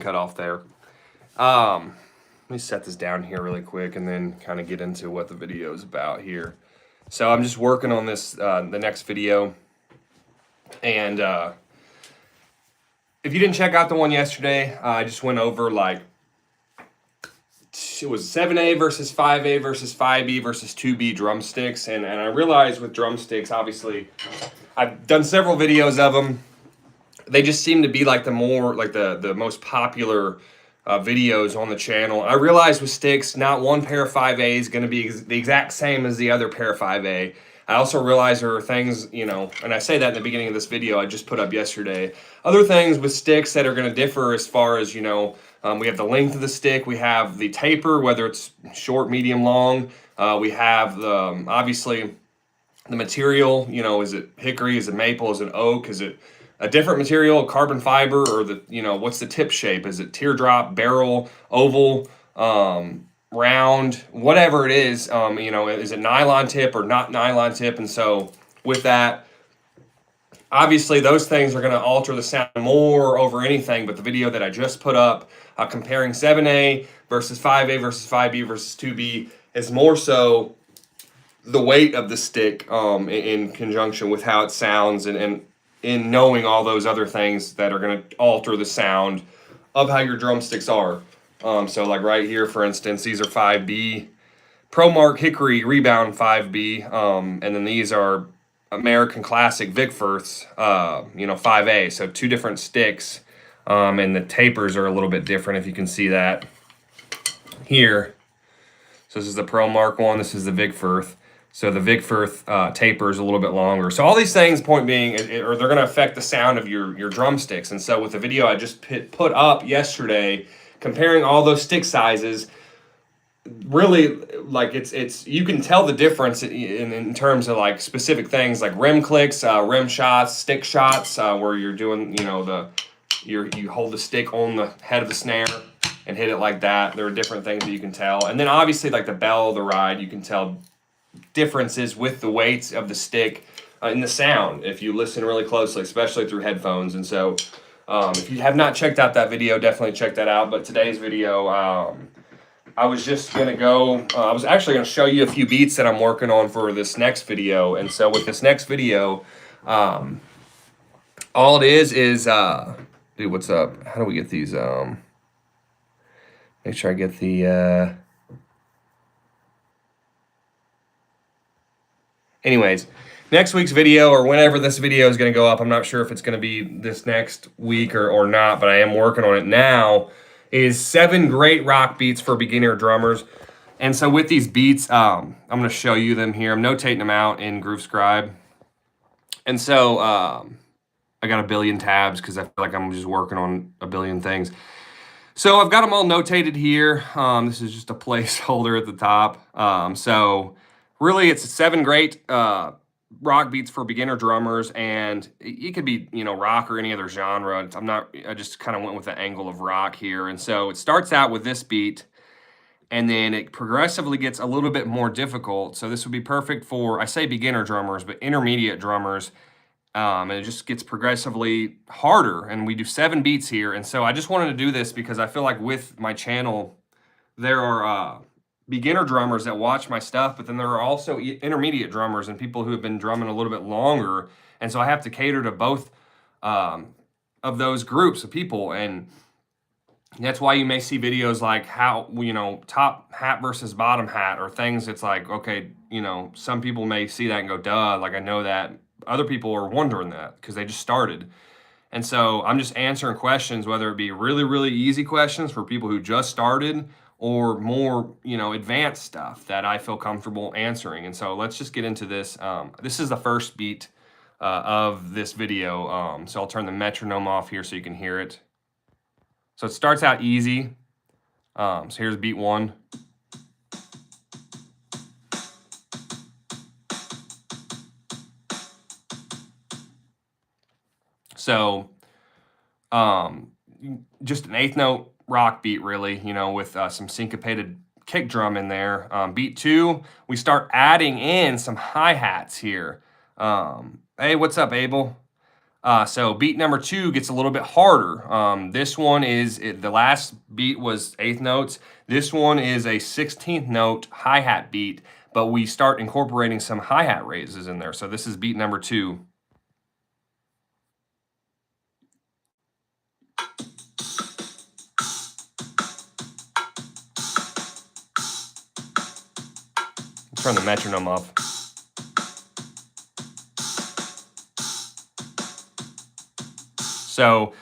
cut off there. Let me set this down here really quick and then kind of get into what the video is about here. So I'm just working on this, the next video. And if you didn't check out the one yesterday, I just went over like, it was 7A versus 5A versus 5B versus 2B drumsticks. And I realized with drumsticks, obviously, I've done several videos of them. They just seem to be like the most popular videos on the channel. I realized with sticks, not one pair of 5A is going to be the exact same as the other pair of 5A. I also realize there are things, and I say that in the beginning of this video I just put up yesterday. Other things with sticks that are going to differ as far as, we have the length of the stick, we have the taper, whether it's short, medium, long. We have obviously the material, is it hickory, is it maple, is it oak, is it a different material, carbon fiber, or what's the tip shape? Is it teardrop, barrel, oval, round, whatever it is, is it nylon tip or not nylon tip? And so with that, obviously those things are going to alter the sound more over anything, but the video that I just put up comparing 7A versus 5A versus 5B versus 2B is more so the weight of the stick in conjunction with how it sounds and in knowing all those other things that are going to alter the sound of how your drumsticks are. So like right here, for instance, these are 5B, ProMark Hickory Rebound 5B, and then these are American Classic Vic Firths, 5A. So two different sticks, and the tapers are a little bit different, if you can see that here. So this is the ProMark one, this is the Vic Firth. So the Vic Firth taper is a little bit longer. So all these things, point being, they're going to affect the sound of your drumsticks. And so with the video I just put up yesterday, comparing all those stick sizes, really, like it's you can tell the difference in terms of like specific things like rim clicks, rim shots, stick shots, where you're doing, you hold the stick on the head of the snare and hit it like that. There are different things that you can tell. And then obviously like the bell of the ride, you can tell differences with the weights of the stick in the sound if you listen really closely, especially through headphones. And so if you have not checked out that video, definitely check that out. But today's video, I was just going to go, I was actually going to show you a few beats that I'm working on for this next video. And so with this next video, all it is, dude, what's up? How do we get these? Make sure I get the, anyways, next week's video, or whenever this video is going to go up, I'm not sure if it's going to be this next week or not, but I am working on it now, is 7 great rock beats for beginner drummers. And so with these beats, I'm going to show you them here. I'm notating them out in GrooveScribe. And so I got a billion tabs because I feel like I'm just working on a billion things. So I've got them all notated here. This is just a placeholder at the top. So really, it's 7 great rock beats for beginner drummers, and it could be, rock or any other genre. I just kind of went with the angle of rock here. And so it starts out with this beat, and then it progressively gets a little bit more difficult. So this would be perfect for, I say beginner drummers, but intermediate drummers. And it just gets progressively harder, and we do 7 beats here. And so I just wanted to do this because I feel like with my channel, there are beginner drummers that watch my stuff, but then there are also intermediate drummers and people who have been drumming a little bit longer. And so I have to cater to both of those groups of people. And that's why you may see videos like how, top hat versus bottom hat, or things. It's like, okay, some people may see that and go, duh, like I know that. Other people are wondering that because they just started. And so I'm just answering questions, whether it be really, really easy questions for people who just started, or more, advanced stuff that I feel comfortable answering. And so let's just get into this. This is the first beat of this video. So I'll turn the metronome off here so you can hear it. So it starts out easy. So here's beat 1. So just an 8th note rock beat, really, with some syncopated kick drum in there. Beat 2, we start adding in some hi-hats here. Hey, what's up, Abel? So beat number 2 gets a little bit harder. This one is, the last beat was 1/8 notes. This one is a 16th note hi-hat beat, but we start incorporating some hi-hat raises in there. So this is beat number 2. Turn the metronome off. So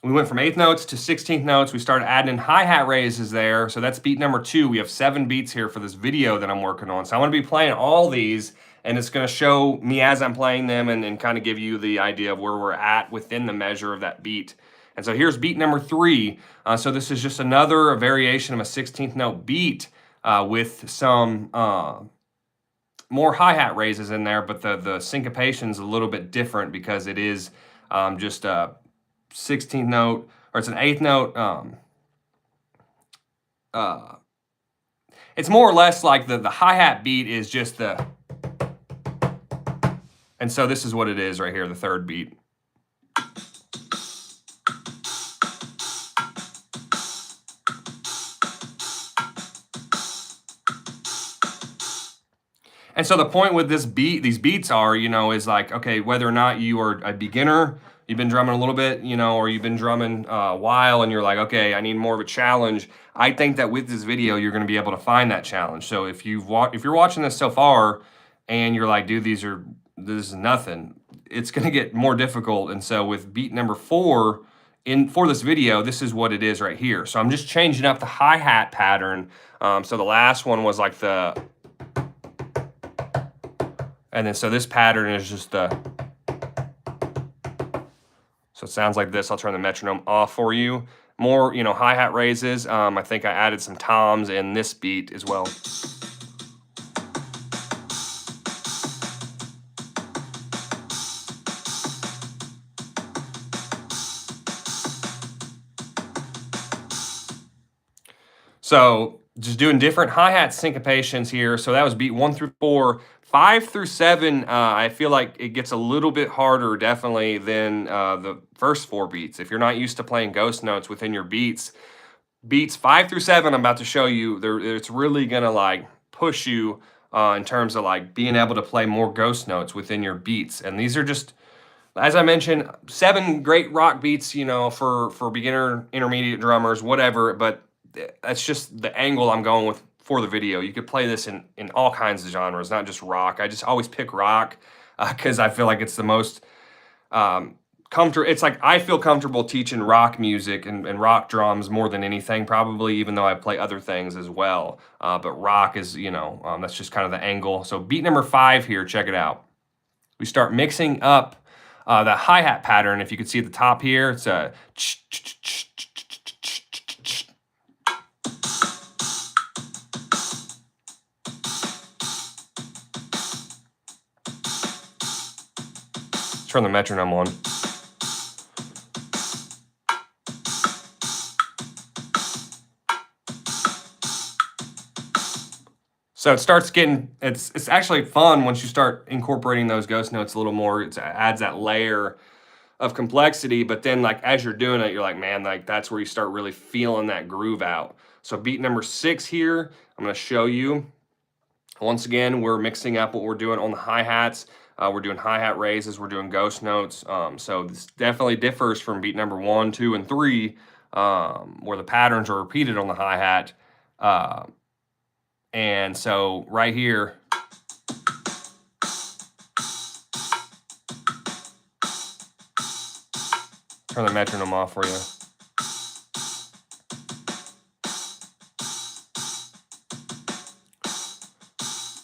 we went from 1/8 notes to 16th notes. We started adding in hi-hat raises there. So that's beat number 2. We have 7 beats here for this video that I'm working on. So I'm going to be playing all these, and it's going to show me as I'm playing them and kind of give you the idea of where we're at within the measure of that beat. And so here's beat number 3. So this is just another variation of a 16th note beat with some more hi-hat raises in there, but the syncopation's a little bit different because it is just a 16th note, or it's an 1/8 note. It's more or less like the hi-hat beat is just the, and so this is what it is right here, the third beat. And so the point with this beat, these beats are, is like, okay, whether or not you are a beginner, you've been drumming a little bit, or you've been drumming a while and you're like, okay, I need more of a challenge. I think that with this video, you're going to be able to find that challenge. So if you're watching this so far and you're like, dude, this is nothing, it's going to get more difficult. And so with beat number 4 for this video, this is what it is right here. So I'm just changing up the hi-hat pattern. So the last one was like the, and then so this pattern is just the, so it sounds like this. I'll turn the metronome off for you. More, hi-hat raises. I think I added some toms in this beat as well. So just doing different hi-hat syncopations here. So that was beat 1 through 4. 5 through 7, I feel like it gets a little bit harder, definitely, than the first 4 beats. If you're not used to playing ghost notes within your beats 5 through 7, I'm about to show you, it's really gonna like push you in terms of like being able to play more ghost notes within your beats. And these are just, as I mentioned, 7 great rock beats, for beginner, intermediate drummers, whatever. But that's just the angle I'm going with for the video. You could play this in all kinds of genres, not just rock. I just always pick rock because I feel like it's the most comfortable. It's like I feel comfortable teaching rock music and rock drums more than anything, probably, even though I play other things as well. But rock is, that's just kind of the angle. So beat number 5 here, check it out. We start mixing up the hi-hat pattern. If you can see at the top here, it's a turn the metronome on. So it starts getting, it's actually fun once you start incorporating those ghost notes a little more. It adds that layer of complexity, but then like as you're doing it, you're like, man, like that's where you start really feeling that groove out. So beat number 6 here, I'm gonna show you. Once again, we're mixing up what we're doing on the hi-hats. We're doing hi-hat raises, we're doing ghost notes. So this definitely differs from beat number 1, 2, and 3, where the patterns are repeated on the hi-hat. And so right here, turn the metronome off for you.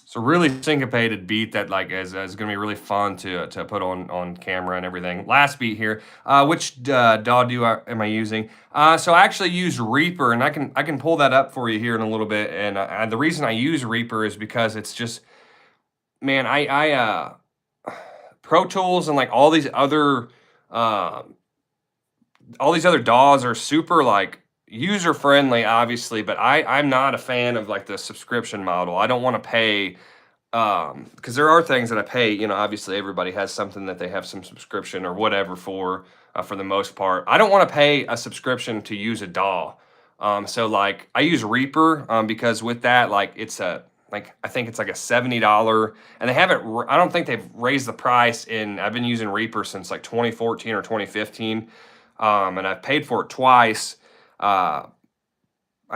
It's a really syncopated beat that like is going to be really fun to put on camera and everything. Last beat here. Which DAW am I using? So I actually use Reaper, and I can pull that up for you here in a little bit. And the reason I use Reaper is because it's just, man, I Pro Tools and like all these other DAWs are super like user friendly, obviously, but I'm not a fan of like the subscription model. I don't want to pay because there are things that I pay, you know, obviously everybody has something that they have some subscription or whatever for the most part. I don't want to pay a subscription to use a DAW. So like I use Reaper because with that, like it's a like I think it's like a $70, and they haven't. I don't think they've raised the price I've been using Reaper since like 2014 or 2015, and I've paid for it twice. I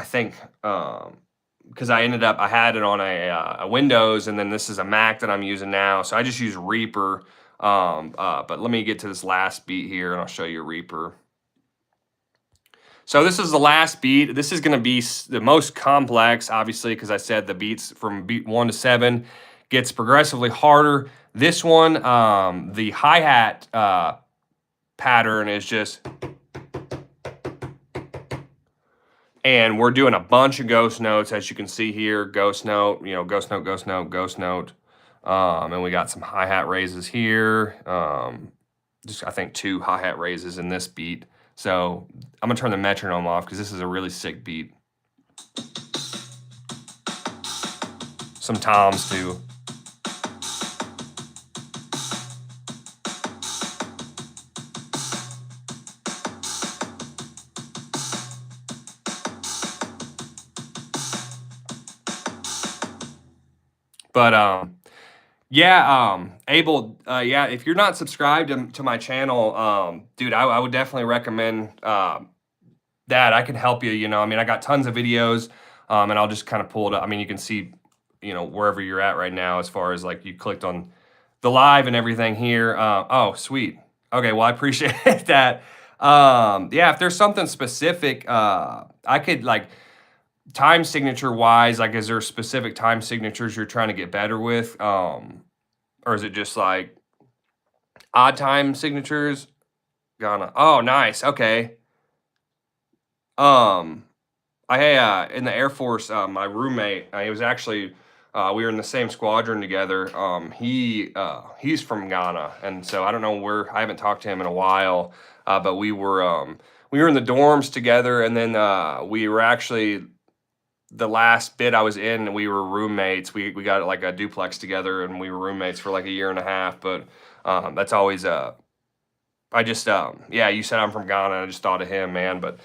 think because I had it on a Windows, and then this is a Mac that I'm using now, so I just use Reaper. But let me get to this last beat here, and I'll show you Reaper. So this is the last beat. This is going to be the most complex, obviously, because I said the beats from beat 1 to 7 gets progressively harder. This one, the hi-hat pattern is just, and we're doing a bunch of ghost notes, as you can see here. Ghost note, you know, ghost note, ghost note, ghost note. And we got some hi-hat raises here. Just I think 2 hi-hat raises in this beat. So I'm gonna turn the metronome off because this is a really sick beat. Some toms too. But yeah, Abel, yeah, if you're not subscribed to my channel, dude, I would definitely recommend that. I can help you, you know. I mean, I got tons of videos, and I'll just kind of pull it up. I mean, you can see, you know, wherever you're at right now as far as like you clicked on the live and everything here. Oh, sweet. Okay, well, I appreciate that. Yeah, if there's something specific, I could like time signature wise, like is there specific time signatures you're trying to get better with? Or is it just like odd time signatures? Ghana. Oh, nice. Okay. In the Air Force, my roommate, he was actually we were in the same squadron together. He's from Ghana, and so I don't know where. I haven't talked to him in a while, but we were in the dorms together, and then we were actually the last bit I was in, we were roommates. We got like a duplex together, and we were roommates for like a year and a half. But that's always I just yeah, you said I'm from Ghana. I just thought of him, man. But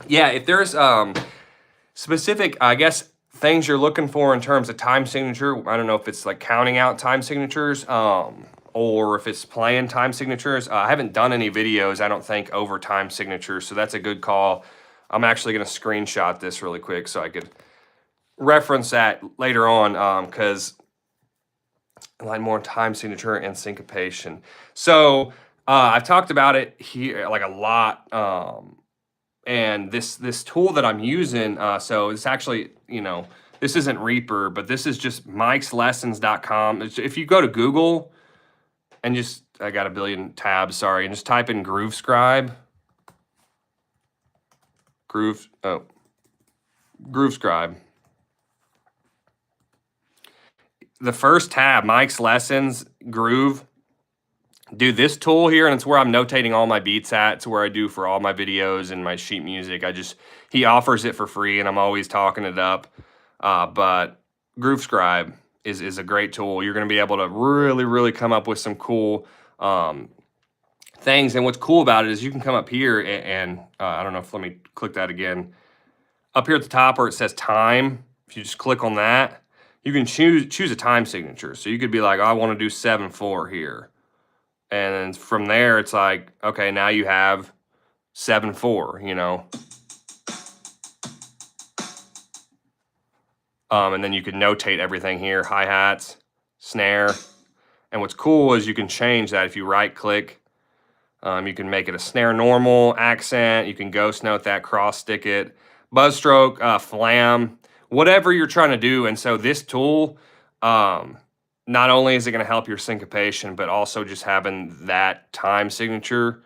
yeah, if there's specific, I guess, things you're looking for in terms of time signature, I don't know if it's like counting out time signatures, or if it's playing time signatures. I haven't done any videos, I don't think, over time signatures, so that's a good call. I'm actually going to screenshot this really quick so I could reference that later on, because line more time signature and syncopation. So I've talked about it here like a lot, and this tool that I'm using, so it's actually, you know, this isn't Reaper, but this is just mikeslessons.com. If you go to Google and just, I got a billion tabs, sorry, and just type in GrooveScribe. GrooveScribe. The first tab, Mike's Lessons, Groove. Dude, this tool here, and it's where I'm notating all my beats at. It's where I do for all my videos and my sheet music. He offers it for free, and I'm always talking it up. But GrooveScribe is a great tool. You're going to be able to really, really come up with some cool things. And what's cool about it is you can come up here and I don't know if, let me click that again. Up here at the top where it says time, if you just click on that, you can choose a time signature. So you could be like, oh, I want to do 7/4 here. And then from there, it's like, okay, now you have 7/4, you know. And then you can notate everything here, hi-hats, snare. And what's cool is you can change that if you right-click. You can make it a snare normal, accent. You can ghost note that, cross stick it, buzz stroke, flam, whatever you're trying to do. And so this tool, not only is it going to help your syncopation, but also just having that time signature,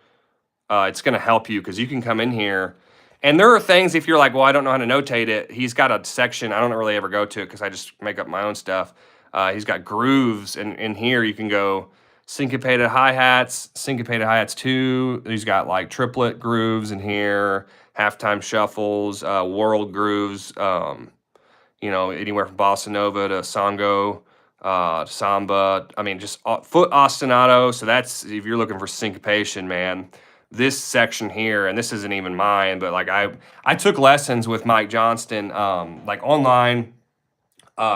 it's going to help you because you can come in here. And there are things, if you're like, well, I don't know how to notate it, he's got a section. I don't really ever go to it because I just make up my own stuff. He's got grooves, and in here you can go syncopated hi-hats 2. He's got like triplet grooves in here, halftime shuffles, world grooves, you know, anywhere from bossa nova to sango, samba. I mean, just foot ostinato. So that's if you're looking for syncopation, man. This section here, and this isn't even mine, but like I took lessons with Mike Johnston, like online,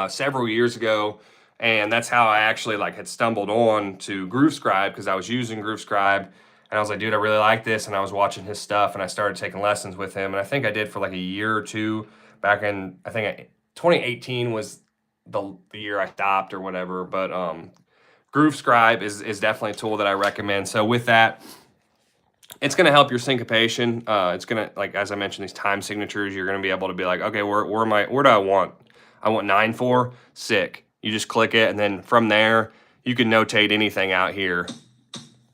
several years ago, and that's how I actually like had stumbled on to GrooveScribe because I was using GrooveScribe, and I was like, dude, I really like this, and I was watching his stuff, and I started taking lessons with him, and I think I did for like a year or two back in 2018 was the year I stopped or whatever, but GrooveScribe is definitely a tool that I recommend. So with that, it's going to help your syncopation. It's going to, like, as I mentioned, these time signatures, you're going to be able to be like, okay, where do I want? I want 9/4, sick. You just click it, and then from there, you can notate anything out here.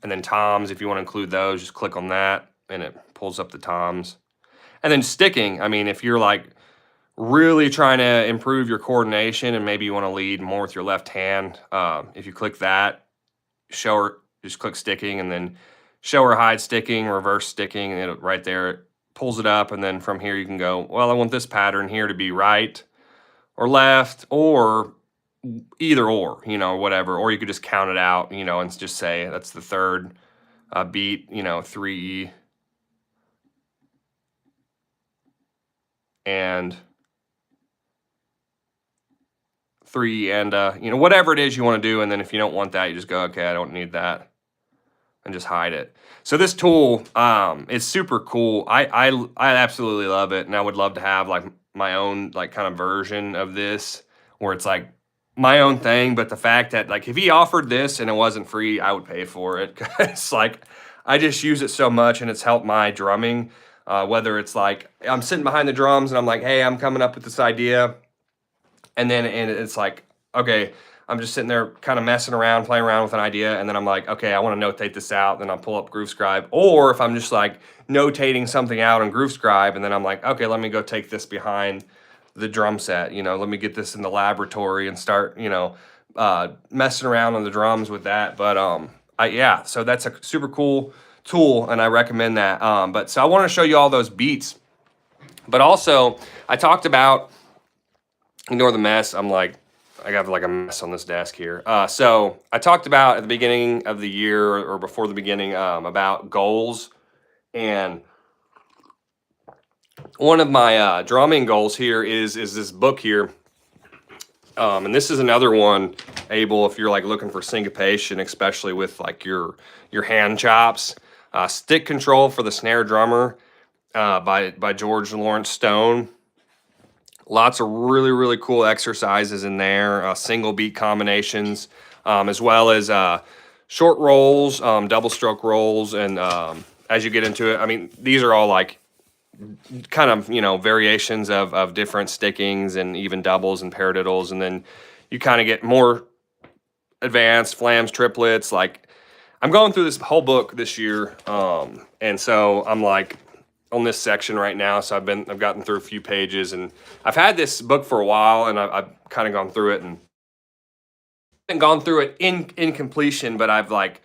And then toms, if you want to include those, just click on that, and it pulls up the toms. And then sticking, I mean, if you're like really trying to improve your coordination and maybe you want to lead more with your left hand, if you click that, show her, just click sticking, and then show or hide sticking, reverse sticking, and it right there, it pulls it up, and then from here you can go, well, I want this pattern here to be right or left or either or, you know, whatever. Or you could just count it out, you know, and just say that's the third beat, you know, 3 and 3 and you know, whatever it is you want to do. And then if you don't want that, you just go, okay, I don't need that, and just hide it. So this tool is super cool. I absolutely love it, and I would love to have like my own like kind of version of this where it's like my own thing. But the fact that like if he offered this and it wasn't free, I would pay for it because like I just use it so much and it's helped my drumming. Whether it's like I'm sitting behind the drums and I'm like, hey, I'm coming up with this idea, and it's like, okay, I'm just sitting there kind of messing around, playing around with an idea, and then I'm like, okay, I want to notate this out, then I'll pull up GrooveScribe. Or if I'm just like notating something out on GrooveScribe, and then I'm like, okay, let me go take this behind the drum set, you know, let me get this in the laboratory and start, you know, messing around on the drums with that. But yeah, so that's a super cool tool, and I recommend that. But so I want to show you all those beats, but also I talked about, ignore the mess. I'm like, I got like a mess on this desk here. So I talked about at the beginning of the year or before the beginning about goals, and one of my drumming goals here is this book here, and this is another one, Abel, if you're like looking for syncopation, especially with like your hand chops. Stick Control for the Snare Drummer by George Lawrence Stone. Lots of really, really cool exercises in there, single beat combinations, as well as short rolls, double stroke rolls. And as you get into it, I mean, these are all like kind of, you know, variations of different stickings and even doubles and paradiddles. And then you kind of get more advanced flams, triplets. Like I'm going through this whole book this year. And so I'm like, on this section right now, so I've gotten through a few pages, and I've had this book for a while, and I've kind of gone through it and gone through it in completion, but I've like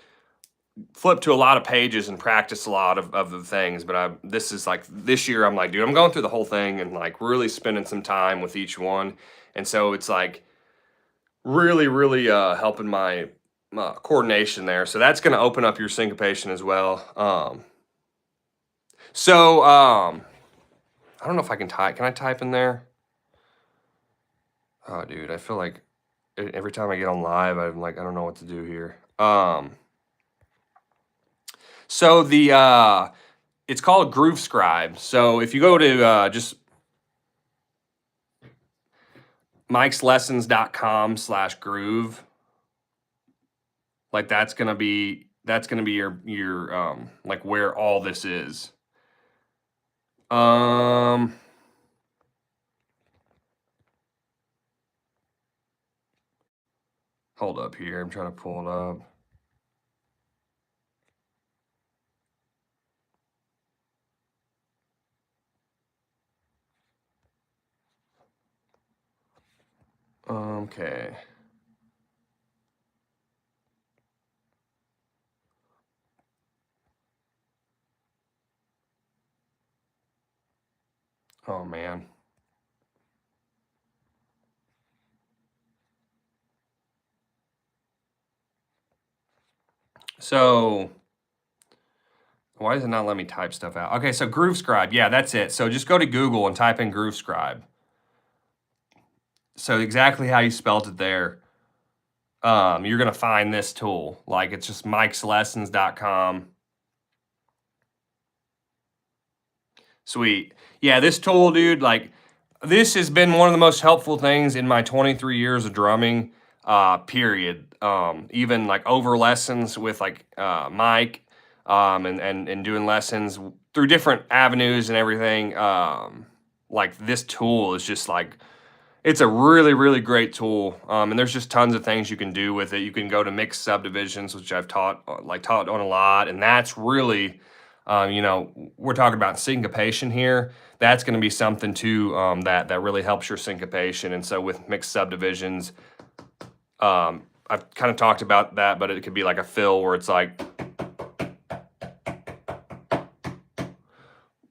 flipped to a lot of pages and practiced a lot of the things. But this is like this year I'm like, dude, I'm going through the whole thing and like really spending some time with each one, and so it's like really helping my coordination there. So that's going to open up your syncopation as well. So I don't know if I can type. Can I type in there? Oh, dude, I feel like every time I get on live, I'm like, I don't know what to do here. So it's called GrooveScribe. So if you go to just mikeslessons.com/groove, like that's gonna be your like where all this is. Hold up here. I'm trying to pull it up. Okay. Oh man. So why does it not let me type stuff out? Okay, so GrooveScribe. Yeah, that's it. So just go to Google and type in GrooveScribe. So exactly how you spelled it there. You're going to find this tool. Like, it's just mikeslessons.com. Sweet. Yeah, this tool, dude, like, this has been one of the most helpful things in my 23 years of drumming, period. Even like over lessons with like Mike, and doing lessons through different avenues and everything. Like, this tool is just like, it's a really, really great tool. And there's just tons of things you can do with it. You can go to mixed subdivisions, which I've taught on a lot, and that's really, you know, we're talking about syncopation here. That's going to be something too, that really helps your syncopation. And so with mixed subdivisions, I've kind of talked about that, but it could be like a fill where it's like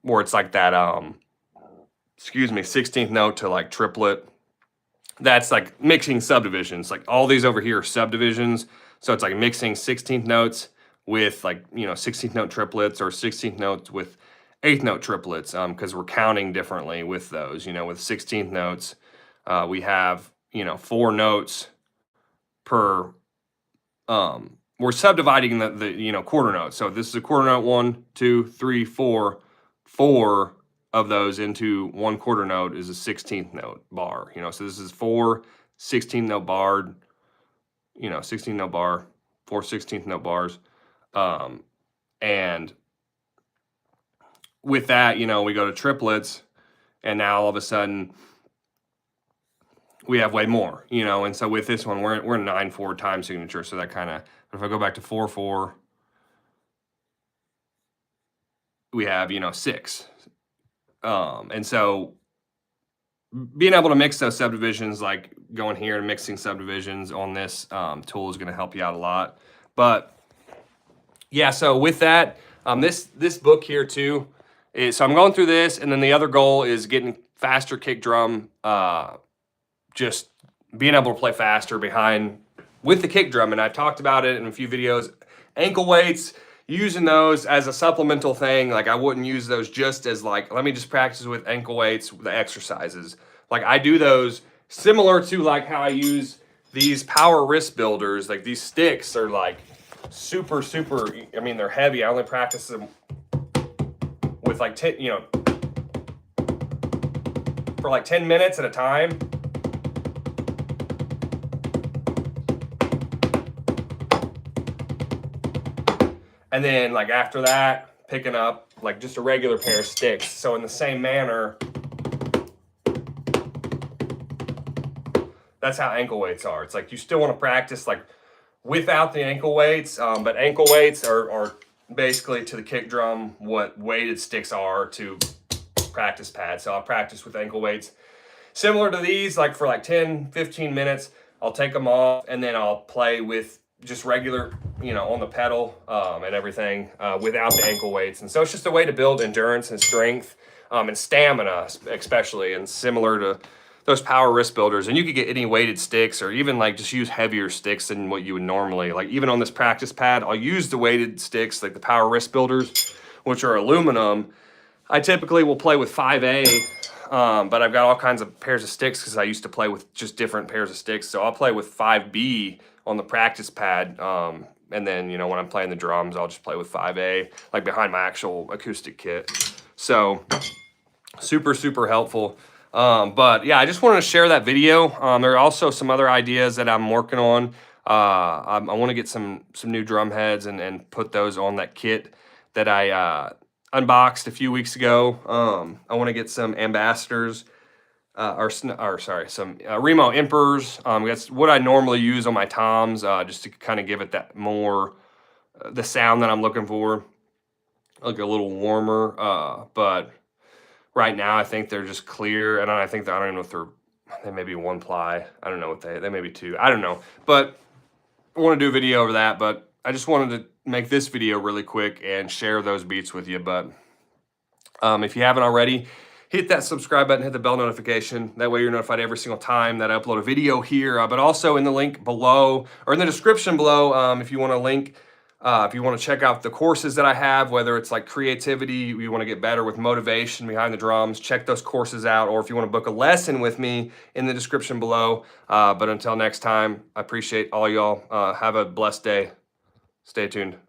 that, excuse me, 16th note to like triplet. That's like mixing subdivisions. Like, all these over here are subdivisions. So it's like mixing 16th notes with, like, you know, 16th note triplets, or 16th notes with 8th note triplets, because we're counting differently with those. You know, with 16th notes, we have, you know, 4 notes per, we're subdividing the you know, quarter notes. So this is a quarter note, 1, 2, 3, 4. 4 of those into 1 quarter note is a 16th note bar. You know, so this is 4 16th note barred, you know, 16th note bar, 4 16th note bars. And with that, you know, we go to triplets, and now all of a sudden we have way more, you know. And so with this one, we're in 9/4 time signature. So that kind of, if I go back to 4/4, we have, you know, 6. And so being able to mix those subdivisions, like going here and mixing subdivisions on this tool, is going to help you out a lot. But yeah, so with that, this book here too is, so I'm going through this, and then the other goal is getting faster kick drum, just being able to play faster behind with the kick drum. And I've talked about it in a few videos. Ankle weights, using those as a supplemental thing. Like, I wouldn't use those just as like, let me just practice with ankle weights, the exercises. Like, I do those similar to like how I use these power wrist builders. Like, these sticks are like super, I mean, they're heavy. I only practice them with like 10, you know, for like 10 minutes at a time. And then, like, after that, picking up like just a regular pair of sticks. So in the same manner, that's how ankle weights are. It's like, you still want to practice like without the ankle weights, but ankle weights are basically to the kick drum what weighted sticks are to practice pads. So I'll practice with ankle weights similar to these, like for like 10, 15 minutes. I'll take them off, and then I'll play with just regular, you know, on the pedal, and everything, without the ankle weights. And so it's just a way to build endurance and strength, and stamina especially, and similar to those power wrist builders. And you could get any weighted sticks, or even like just use heavier sticks than what you would normally. Like, even on this practice pad, I'll use the weighted sticks, like the power wrist builders, which are aluminum. I typically will play with 5A, but I've got all kinds of pairs of sticks because I used to play with just different pairs of sticks. So I'll play with 5B on the practice pad, and then, you know, when I'm playing the drums, I'll just play with 5A, like behind my actual acoustic kit. So super helpful. But yeah, I just wanted to share that video. There are also some other ideas that I'm working on. I want to get some new drum heads and put those on that kit that I unboxed a few weeks ago. I want to get some ambassadors, some Remo Emperors. That's what I normally use on my toms, just to kind of give it that more, the sound that I'm looking for, like a little warmer. But right now, I think they're just clear, and I don't even know if they may be 1 ply. I don't know what they may be 2. I don't know, but I want to do a video over that. But I just wanted to make this video really quick and share those beats with you. But if you haven't already, hit that subscribe button, hit the bell notification. That way you're notified every single time that I upload a video here. But also in the link below, or in the description below, if you want a link If you want to check out the courses that I have, whether it's like creativity, you want to get better with motivation behind the drums, check those courses out. Or if you want to book a lesson with me, in the description below. But until next time, I appreciate all y'all. Have a blessed day. Stay tuned.